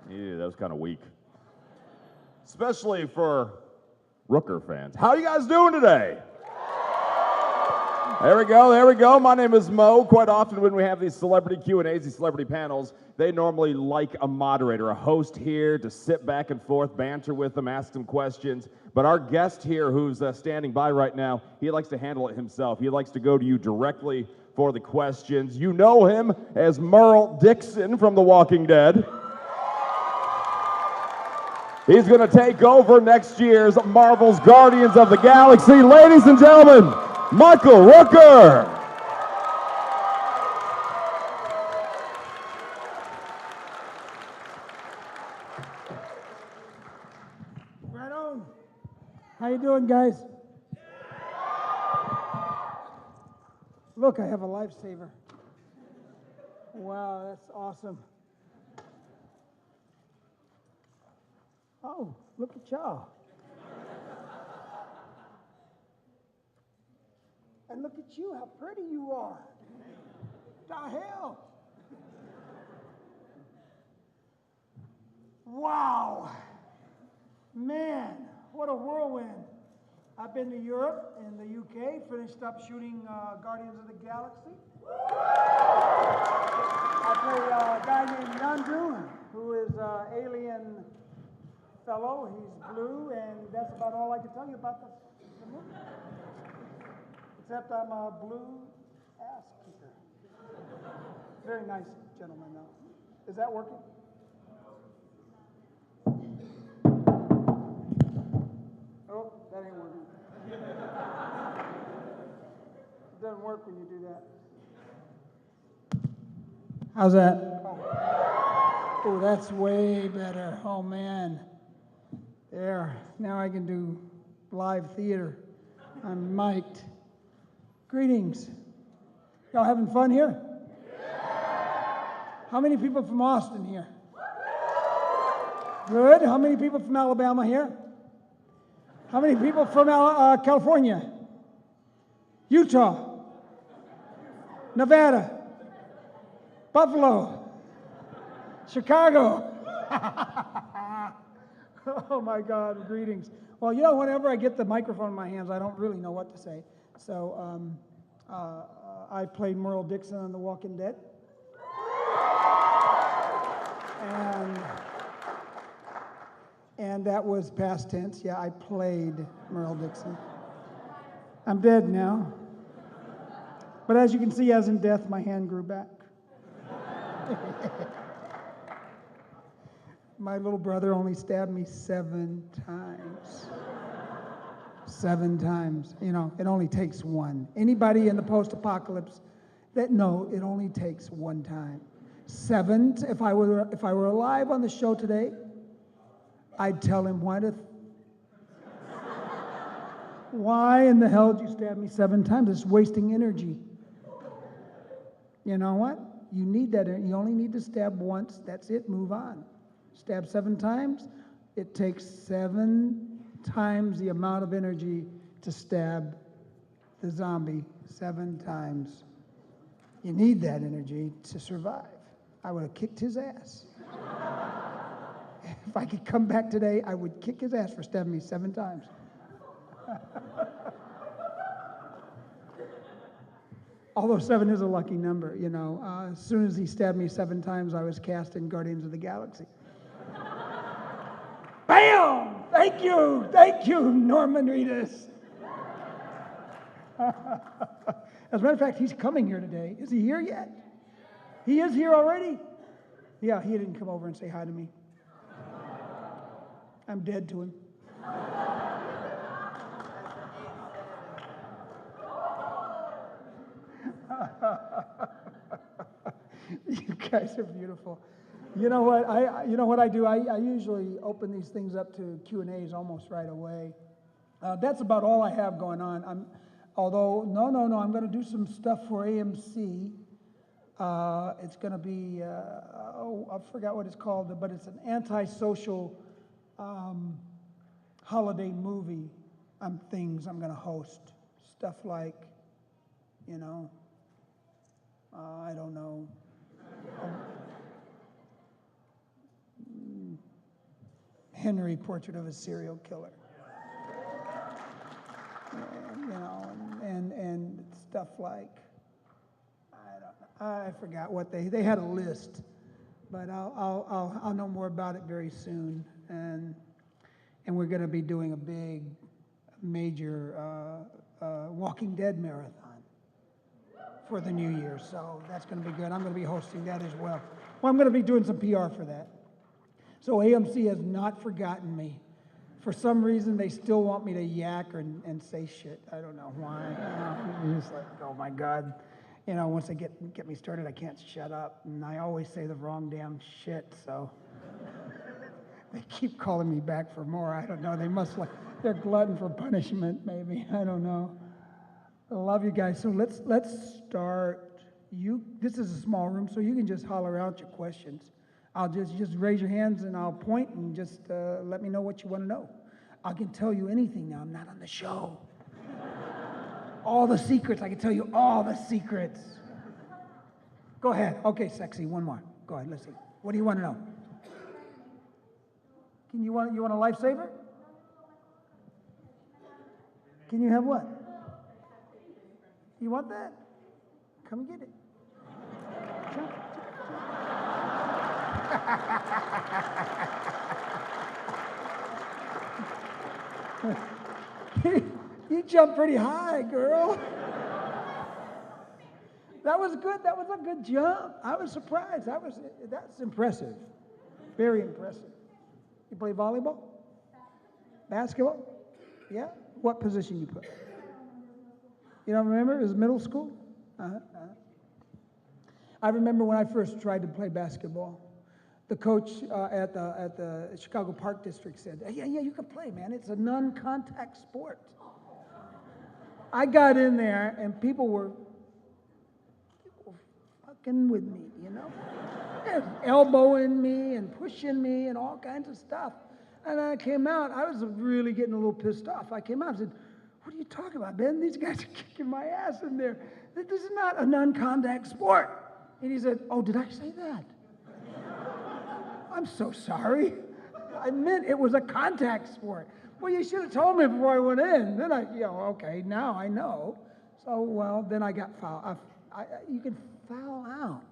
Yeah, that was kind of weak. Especially for Rooker fans. How are you guys doing today? There we go, there we go. My name is Mo. Quite often when we have these celebrity Q&As, these celebrity panels, they normally like a moderator, a host here to sit back and forth, banter with them, ask them questions. But our guest here who's standing by right now, he likes to handle it himself. He likes to go to you directly for the questions. You know him as Merle Dixon from The Walking Dead. He's going to take over next year's Marvel's Guardians of the Galaxy. Ladies and gentlemen, Michael Rooker. Right on. How you doing, guys? Look, I have a lifesaver. Wow, that's awesome. Oh, look at y'all. And look at you, how pretty you are. The hell? Wow. Man, what a whirlwind. I've been to Europe and the UK, finished up shooting Guardians of the Galaxy. I play a guy named Yandu, who is an alien fellow. He's blue, and that's about all I can tell you about the movie. Except I'm a blue ass kicker. Very nice gentleman, though. Is that working? Oh, that ain't working. It doesn't work when you do that. How's that? Oh, that's way better. Oh, man. There. Now I can do live theater. I'm mic'd. Greetings. Y'all having fun here? How many people from Austin here? Good. How many people from Alabama here? How many people from California? Utah? Nevada? Buffalo? Chicago? Oh my God, greetings. Well, you know, whenever I get the microphone in my hands, I don't really know what to say. So I played Merle Dixon on The Walking Dead. And that was past tense. Yeah, I played Merle Dixon. I'm dead now. But as you can see, as in death, my hand grew back. My little brother only stabbed me 7 times. 7 times. You know, it only takes one. Anybody in the post-apocalypse that know it only takes one time. 7. If I were alive on the show today, I'd tell him why in the hell did you stab me 7 times? It's wasting energy. You know what? You need that. You only need to stab once. That's it. Move on. Stab 7 times. It takes 7 times the amount of energy to stab the zombie 7 times. You need that energy to survive. I would have kicked his ass. If I could come back today, I would kick his ass for stabbing me 7 times. Although 7 is a lucky number, you know. As soon as he stabbed me 7 times, I was cast in Guardians of the Galaxy. Bam! Thank you, Norman Reedus. As a matter of fact, he's coming here today. Is he here yet? He is here already? Yeah, he didn't come over and say hi to me. I'm dead to him. You guys are beautiful. You know what? You know what I do? I usually open these things up to Q&As almost right away. That's about all I have going on. I'm going to do some stuff for AMC. It's going to be, I forgot what it's called, but it's an antisocial holiday movie. Things I'm going to host. Stuff like, I don't know. Henry, Portrait of a Serial Killer. And stuff like, I forgot what they had a list, but I'll know more about it very soon. And we're going to be doing a big, major Walking Dead marathon for the new year, so that's going to be good. I'm going to be hosting that as well. Well, I'm going to be doing some PR for that. So AMC has not forgotten me. For some reason, they still want me to yak and say shit. I don't know why. It's just like, oh my God. Once they get me started, I can't shut up. And I always say the wrong damn shit, so they keep calling me back for more. I don't know. They're glutton for punishment, maybe. I don't know. I love you guys. So let's start. This is a small room, so you can just holler out your questions. I'll just raise your hands and I'll point and just let me know what you want to know. I can tell you anything now. I'm not on the show. All the secrets. I can tell you all the secrets. Go ahead. Okay, sexy. One more. Go ahead. Let's see. What do you want to know? You want a lifesaver? Can you have what? You want that? Come and get it. You jumped pretty high, girl. That was good. That was a good jump. I was surprised. That's impressive. Very impressive. You play volleyball? Basketball? Yeah? What position you play? You don't remember? It was middle school? I remember when I first tried to play basketball. The coach at the Chicago Park District said, yeah, you can play, man. It's a non-contact sport. I got in there, and people were fucking with me, elbowing me and pushing me and all kinds of stuff. And I came out. I was really getting a little pissed off. I came out and said, what are you talking about, Ben? These guys are kicking my ass in there. This is not a non-contact sport. And he said, oh, did I say that? I'm so sorry. I meant it was a contact sport. Well, you should have told me before I went in. Then okay, now I know. So, well, then I got fouled. You can foul out.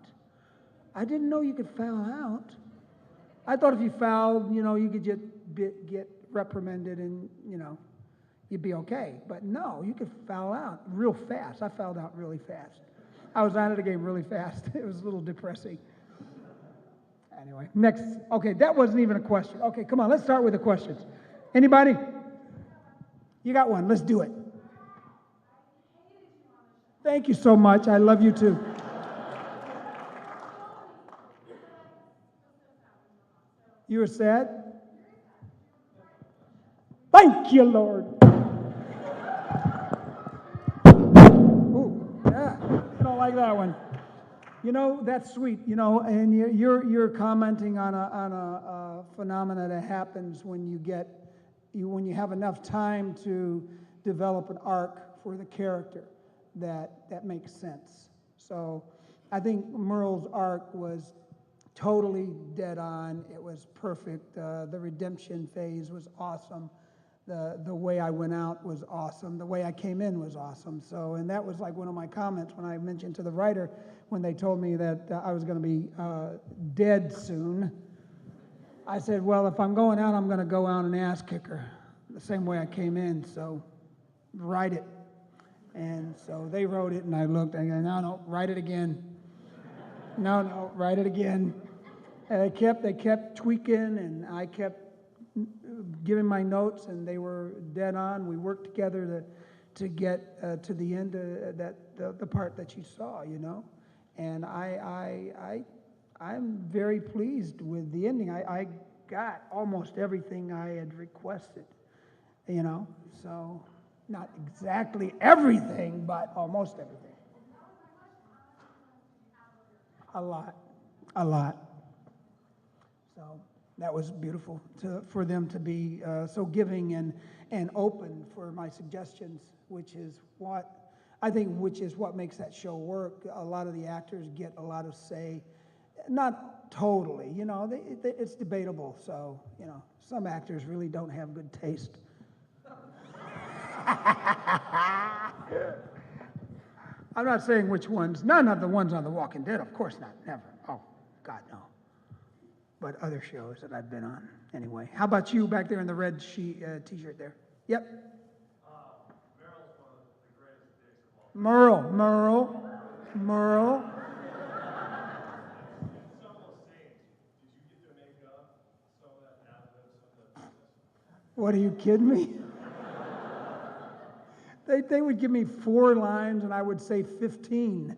I didn't know you could foul out. I thought if you fouled, you could just get reprimanded and, you'd be okay. But no, you could foul out real fast. I fouled out really fast. I was out of the game really fast. It was a little depressing. Anyway, next. Okay, that wasn't even a question. Okay, come on, let's start with the questions. Anybody? You got one. Let's do it. Thank you so much. I love you too. You were sad? Thank you, Lord. Ooh, yeah. I don't like that one. That's sweet. And you're commenting on a phenomena that happens when you have enough time to develop an arc for the character that makes sense. So I think Merle's arc was totally dead on. It was perfect. The redemption phase was awesome. The way I went out was awesome. The way I came in was awesome. So, and that was like one of my comments when I mentioned to the writer when they told me that I was going to be dead soon. I said, well, if I'm going out, I'm going to go out an ass kicker, the same way I came in. So, write it. And so they wrote it, and I looked, and I go, no, write it again. No, write it again. And they kept tweaking, and I kept giving my notes, and they were dead on. We worked together to get to the end of the part that you saw, you know. And I'm very pleased with the ending. I got almost everything I had requested, you know. So not exactly everything, but almost everything. A lot. So that was beautiful for them to be so giving and open for my suggestions, which is what makes that show work. A lot of the actors get a lot of say, not totally, you know, it's debatable. So, you know, some actors really don't have good taste. I'm not saying which ones. None of the ones on The Walking Dead, of course not. Never. Oh, God, no. But other shows that I've been on. Anyway, how about you back there in the red T-shirt there? Yep. Merle's one of the greatest dicks of all time. Merle. Some of those scenes, did you get to make up some of that out of them, some of that business? What, are you kidding me? They would give me 4 lines and I would say 15.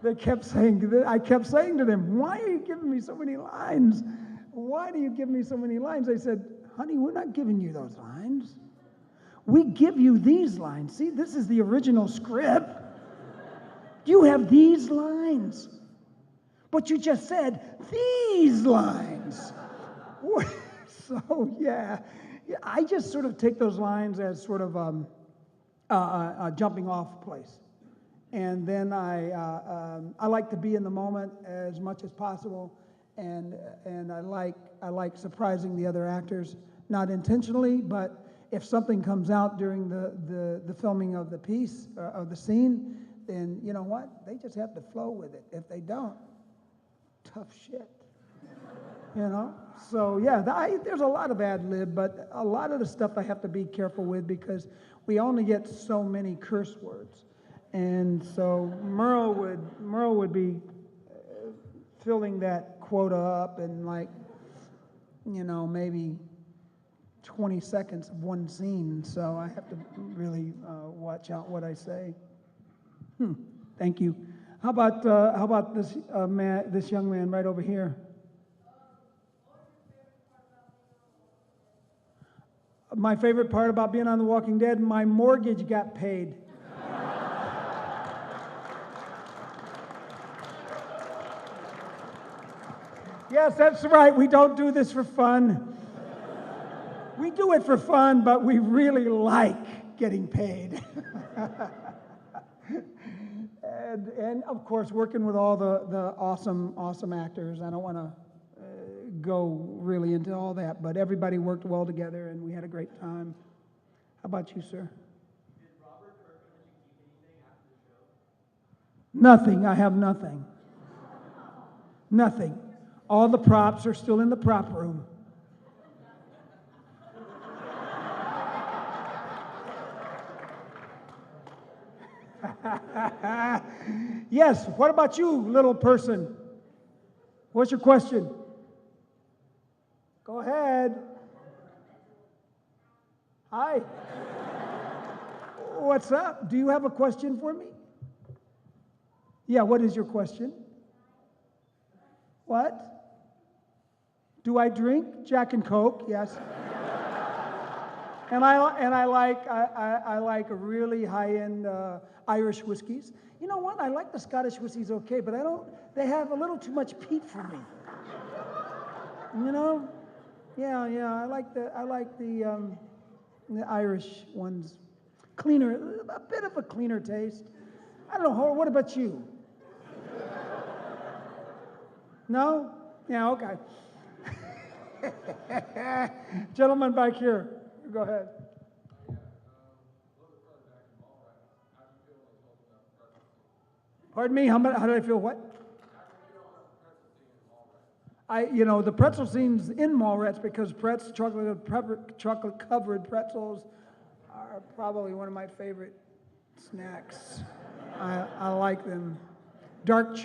I kept saying to them, why are you giving me so many lines? Why do you give me so many lines? They said, honey, we're not giving you those lines. We give you these lines. See, this is the original script. You have these lines. But you just said these lines. So, yeah, I just sort of take those lines as sort of a jumping off place. And then I like to be in the moment as much as possible, and I like surprising the other actors, not intentionally, but if something comes out during the filming of the piece, of the scene, then you know what? They just have to flow with it. If they don't, tough shit. You know? So yeah, there's a lot of ad lib, but a lot of the stuff I have to be careful with because we only get so many curse words. And so Merle would be filling that quota up in like, you know, maybe 20 seconds of one scene. So I have to really watch out what I say. Thank you. How about this this young man right over here? My favorite part about being on The Walking Dead, my mortgage got paid. Yes, that's right. We don't do this for fun. We do it for fun, but we really like getting paid. and of course, working with all the awesome actors. I don't want to go really into all that, but everybody worked well together, and we had a great time. How about you, sir? Did Robert Kirkman let you keep anything after the show? Nothing. I have nothing. Nothing. All the props are still in the prop room. Yes, what about you, little person? What's your question? Go ahead. Hi. What's up? Do you have a question for me? Yeah, what is your question? What? Do I drink? Jack and Coke, yes. And I like a really high-end Irish whiskeys. You know what? I like the Scottish whiskeys okay, but they have a little too much peat for me. You know? Yeah, I like the Irish ones. Cleaner, a bit of a cleaner taste. I don't know, what about you? No? Yeah, okay. Gentleman back here, go ahead. Pardon me, how did I feel what? The pretzel scenes in Mallrats, because chocolate covered pretzels are probably one of my favorite snacks. I like them. Dark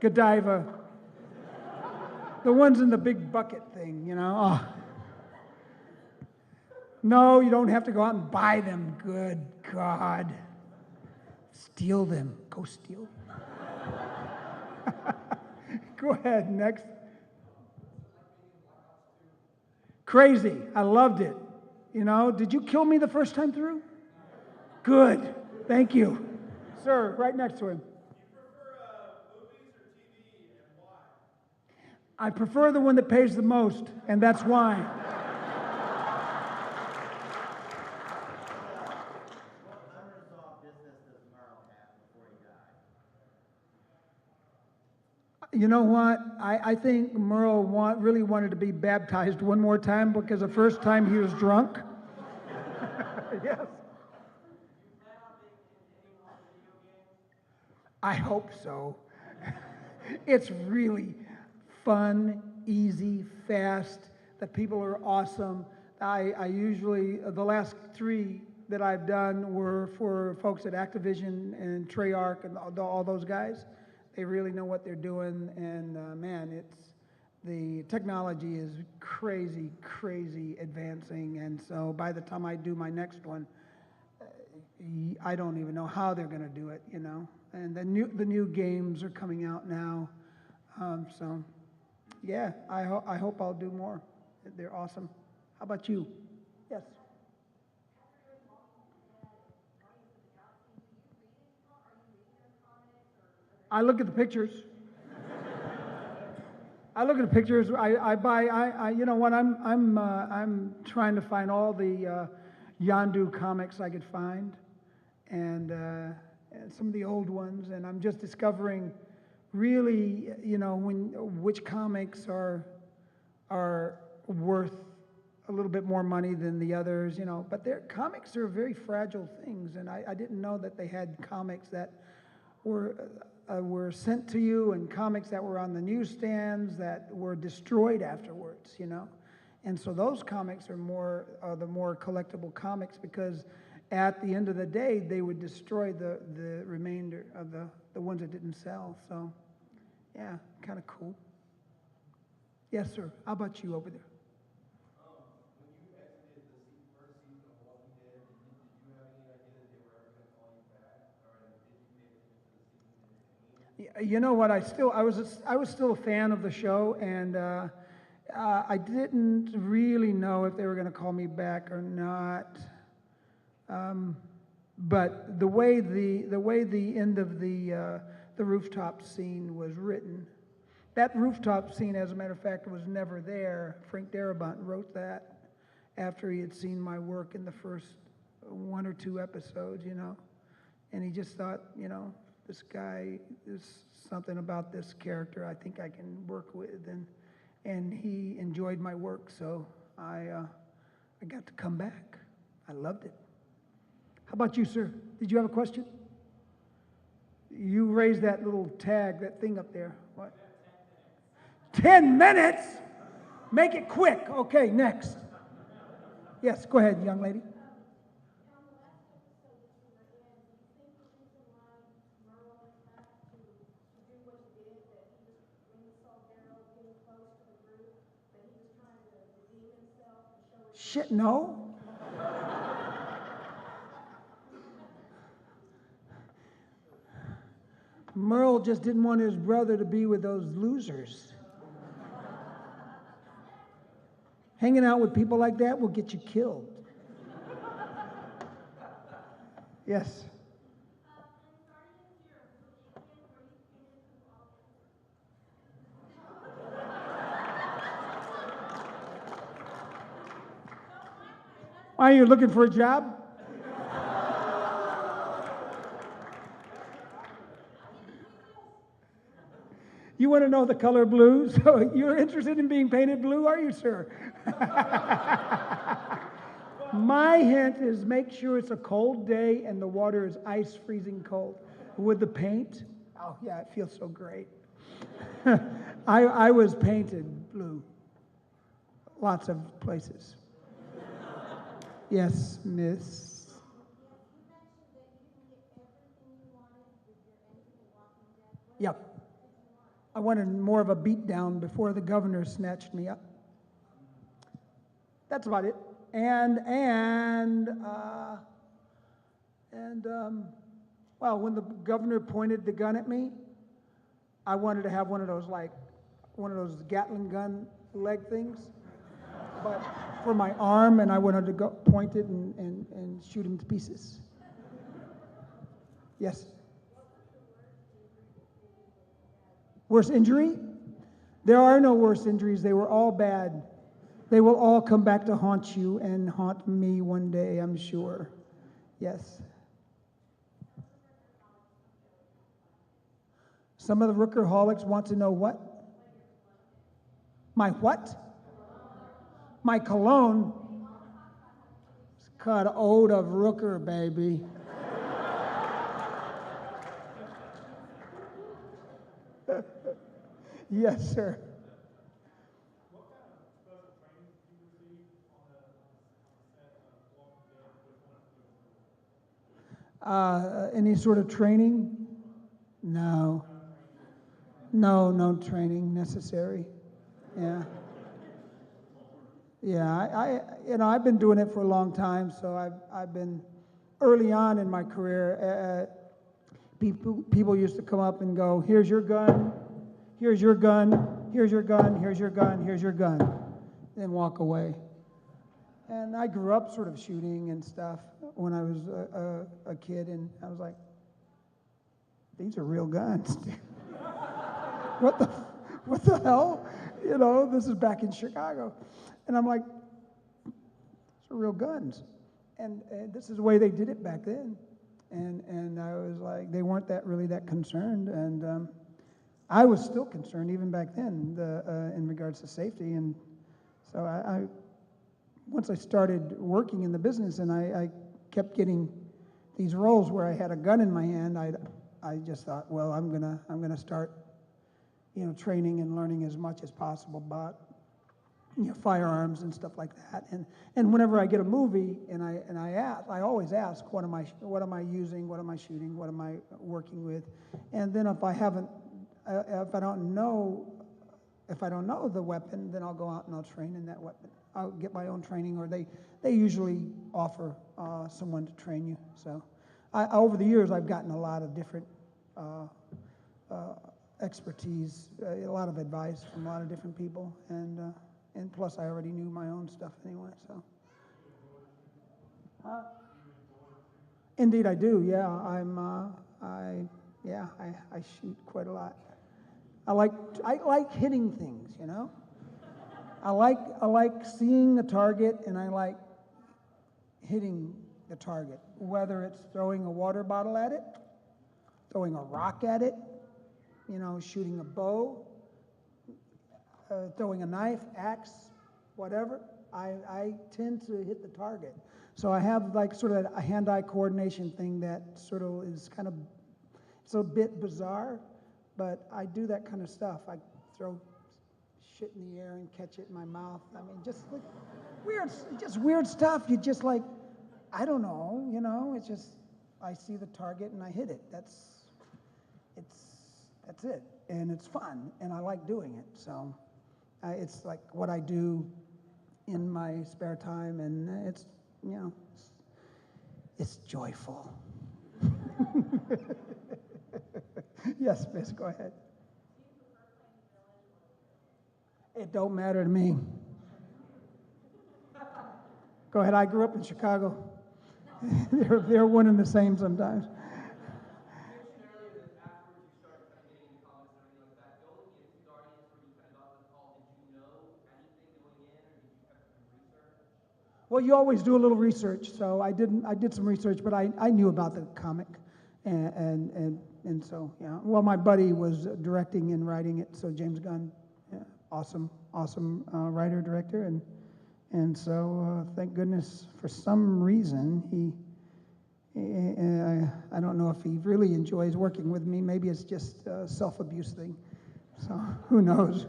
Godiva. The ones in the big bucket thing, you know. Oh. No, you don't have to go out and buy them. Good God. Steal them. Go steal them. Go ahead, next. Crazy. I loved it. You know, did you kill me the first time through? Good. Thank you. Sir, right next to him. You prefer movies or TV, and why? I prefer the one that pays the most, and that's why. What unresolved business does Merle have before he died? You know what? I think Merle really wanted to be baptized one more time because the first time he was drunk. Yes. I hope so. It's really fun, easy, fast. The people are awesome. I usually, the last 3 that I've done were for folks at Activision and Treyarch and all those guys. They really know what they're doing, and man, the technology is crazy, crazy advancing, and so by the time I do my next one, I don't even know how they're going to do it, you know. And the new games are coming out now, so yeah, I hope I'll do more. They're awesome. How about you? Yes. I look at the pictures. I look at the pictures. I buy. You know what? I'm trying to find all the Yondu comics I could find, and some of the old ones. And I'm just discovering, really, you know, which comics are worth a little bit more money than the others. You know, but comics are very fragile things, and I didn't know that they had comics that were sent to you, and comics that were on the newsstands that were destroyed afterwards, you know. And so those comics are the more collectible comics, because at the end of the day, they would destroy the remainder of the ones that didn't sell. So, yeah, kind of cool. Yes, sir. How about you over there? When you exited the first season of Walking Dead, did you have any idea that they were ever going to call you back, or did you pay attention to the season in between? You know what? I was still a fan of the show, and I didn't really know if they were going to call me back or not. But the way the end of the rooftop scene was written, that rooftop scene, as a matter of fact, was never there. Frank Darabont wrote that after he had seen my work in the first 1 or 2 episodes, you know, and he just thought, you know, this guy, there's something about this character I think I can work with, and he enjoyed my work, so I got to come back. I loved it. How about you, sir? Did you have a question? You raised that little tag, that thing up there. What? 10 minutes? Make it quick. Okay, next. Yes, go ahead, young lady. Shit, no. Merle just didn't want his brother to be with those losers. Hanging out with people like that will get you killed. Yes. Are you looking for a job? You want to know the color blue? So you're interested in being painted blue, are you, sir? My hint is make sure it's a cold day and the water is ice freezing cold. With the paint, oh yeah, it feels so great. I was painted blue. Lots of places. Yes, miss. Yep. I wanted more of a beatdown before the governor snatched me up. That's about it. Well, when the governor pointed the gun at me, I wanted to have one of those Gatling gun leg things, but for my arm, and I wanted to go point it and shoot him to pieces. Yes. Worst injury? There are no worse injuries. They were all bad. They will all come back to haunt you and haunt me one day, I'm sure. Yes. Some of the Rookerholics want to know what? My what? My cologne. It's called Ode of Rooker, baby. Yes, sir. What kind of special training did you receive on the set of Walking Dead with one of the Any sort of training? No. No training necessary. Yeah. Yeah, I've been doing it for a long time, so I've been early on in my career. People used to come up and go, "Here's your gun, here's your gun, here's your gun, here's your gun, here's your gun," then walk away. And I grew up sort of shooting and stuff when I was a kid, and I was like, "These are real guns." What the hell? You know, this is back in Chicago. And I'm like, these are real guns. And this is the way they did it back then. And I was like, they weren't really that concerned. And I was still concerned even back then in regards to safety. And so I once I started working in the business and I kept getting these roles where I had a gun in my hand, I just thought, well, I'm gonna start, training and learning as much as possible about, firearms and stuff like that. And whenever I get a movie and I always ask, what am I using, what am I shooting, what am I working with? And then if I don't know the weapon, then I'll go out and I'll train in that weapon. I'll get my own training, or they usually offer someone to train you. So over the years, I've gotten a lot of different expertise, a lot of advice from a lot of different people, and plus I already knew my own stuff anyway. So, indeed I do. Yeah, I shoot quite a lot. I like hitting things, I like seeing the target, and I like hitting the target, whether it's throwing a water bottle at it, throwing a rock at it, shooting a bow, throwing a knife, axe, whatever. I tend to hit the target. So I have like sort of a hand-eye coordination thing that sort of is kind of, it's a bit bizarre, but I do that kind of stuff. I throw shit in the air and catch it in my mouth. I mean, just like weird stuff. You just like, I don't know, it's just, I see the target and I hit it. That's it. And it's fun, and I like doing it. So it's like what I do in my spare time, and it's, it's joyful. Yes, miss, go ahead. It don't matter to me. Go ahead, I grew up in Chicago. They're one and the same sometimes. Well, you always do a little research, so I did some research, but I knew about the comic, and so, yeah. Well, my buddy was directing and writing it, so James Gunn, yeah, awesome writer, director, and so thank goodness for some reason I don't know if he really enjoys working with me. Maybe it's just a self-abuse thing, so who knows.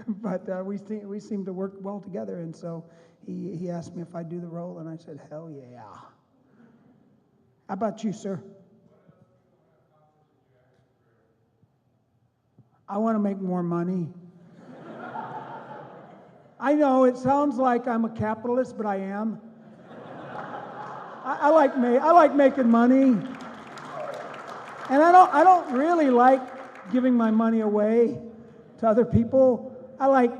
But we seem to work well together, and so he asked me if I'd do the role, and I said, hell yeah. How about you, sir? I want to make more money. I know it sounds like I'm a capitalist, but I am. I like making money, and I don't really like giving my money away to other people. I like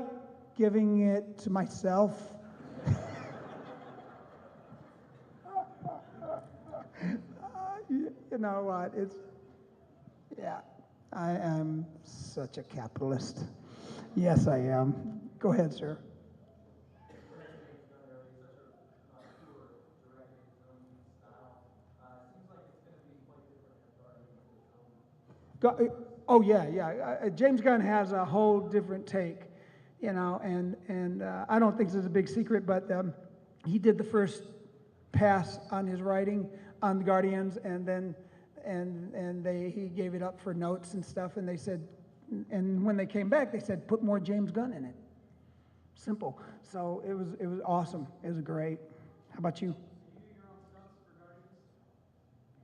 giving it to myself. You know what? Yeah. I am such a capitalist. Yes, I am. Go ahead, sir. Oh yeah, yeah. James Gunn has a whole different take, and I don't think this is a big secret, but he did the first pass on his writing on the Guardians, and then he gave it up for notes and stuff, and they said, and when they came back, they said put more James Gunn in it. Simple. So it was awesome. It was great. How about you?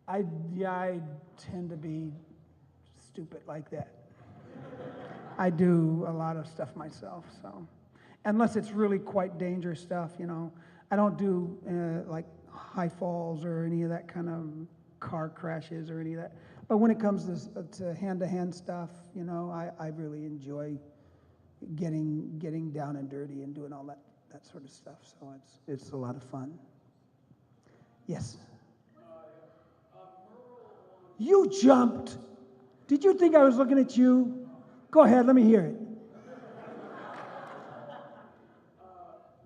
I tend to be stupid like that. I do a lot of stuff myself, so unless it's really quite dangerous stuff, I don't do like high falls or any of that kind of car crashes or any of that. But when it comes to hand-to-hand stuff, I really enjoy getting down and dirty and doing all that sort of stuff. So it's a lot of fun. Yes. You jumped. Did you think I was looking at you? Go ahead, let me hear it. Merle,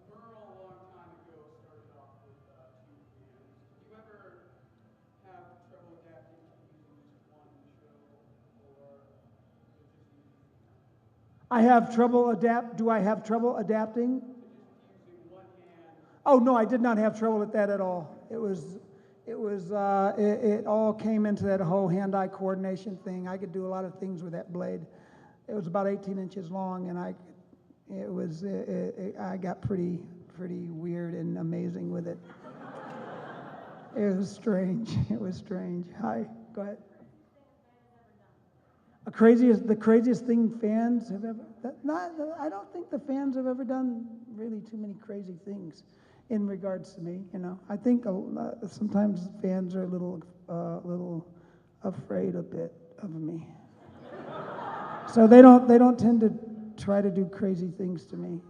a long time ago, started off with two fans. Did you ever have trouble adapting to using just one show, or was it just easy? I have trouble Do I have trouble adapting? Just using one hand. Oh no, I did not have trouble with that at all. It all came into that whole hand-eye coordination thing. I could do a lot of things with that blade. It was about 18 inches long, and I got pretty weird and amazing with it. It was strange. It was strange. Hi, go ahead. The craziest thing fans have ever. I don't think the fans have ever done really too many crazy things in regards to me. I think sometimes fans are a little afraid a bit of me. So they don't tend to try to do crazy things to me.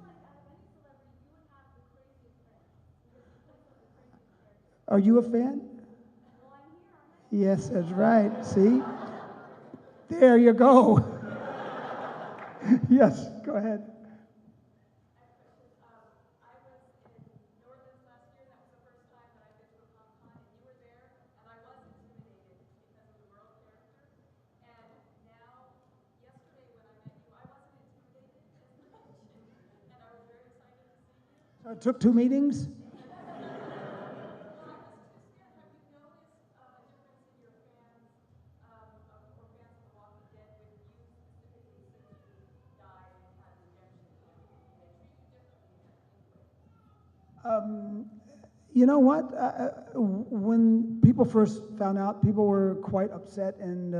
Are you a fan? Yes, that's right. See? There you go. Yes, go ahead. So it took 2 meetings? You know what? When people first found out, people were quite upset and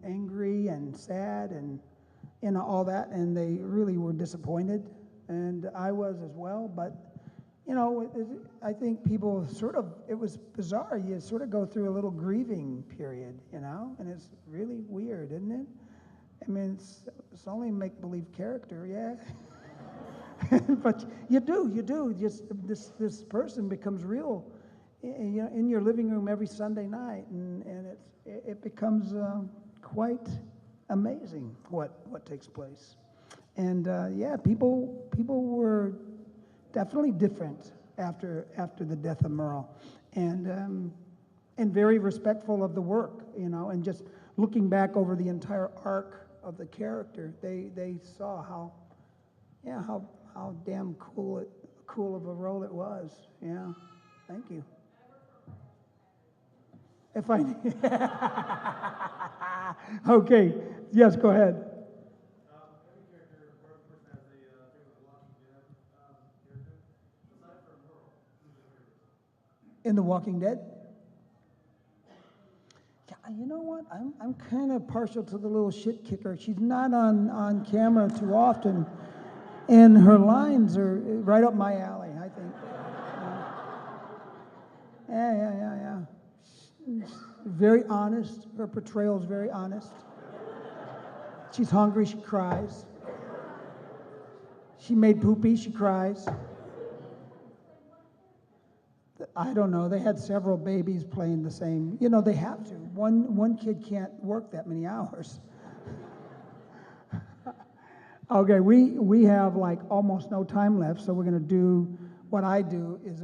angry and sad and all that, and they really were disappointed, and I was as well. But I think people it was bizarre. You sort of go through a little grieving period, and it's really weird, isn't it? I mean, it's only make-believe character, yeah. But you do. Just this person becomes real, in your living room every Sunday night, and it becomes quite amazing what takes place. And people were definitely different after the death of Merle, and very respectful of the work, and just looking back over the entire arc of the character, they saw how damn cool of a role it was. Yeah, thank you. If I okay, yes, go ahead. Every character, or person has a favorite Walking Dead character. Aside from Merle, who's your favorite? In The Walking Dead? Yeah, you know what? I'm kind of partial to the little shit kicker. She's not on camera too often, And her lines are right up my alley, I think. Yeah. She's very honest. Her portrayal is very honest. She's hungry, she cries. She made poopy, she cries. I don't know, they had several babies playing the same. You know, they have to. One kid can't work that many hours. Okay, we have like almost no time left, so we're going to do what I do is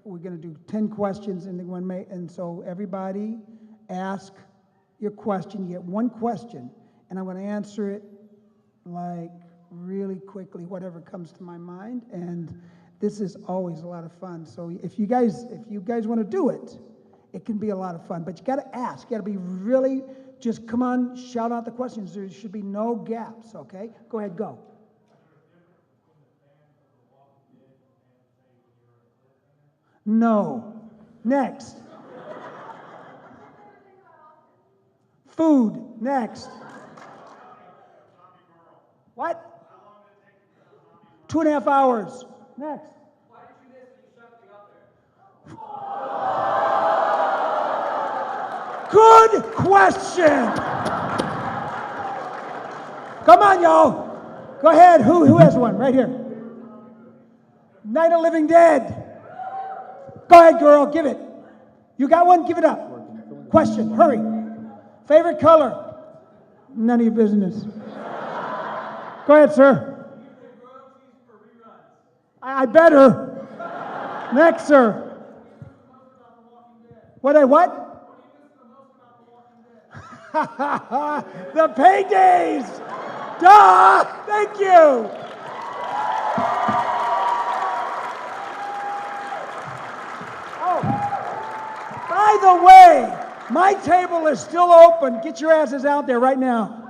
we're going to do 10 questions in the one minute, and so everybody ask your question. You get one question, and I'm going to answer it like really quickly, whatever comes to my mind, and this is always a lot of fun. So if you guys want to do it, it can be a lot of fun, but you got to ask. You got to be really. Just come on, shout out the questions. There should be no gaps, okay? Go ahead, go. No. Next. Food. Next. What? 2.5 hours. Next. Why did you miss when you shot me up there? Good question. Come on, y'all. Go ahead. Who has one? Right here. Night of Living Dead. Go ahead, girl. Give it. You got one? Give it up. Question. Hurry. Favorite color? None of your business. Go ahead, sir. I better. Next, sir. What? The paydays! Duh! Thank you! Oh, by the way, my table is still open. Get your asses out there right now.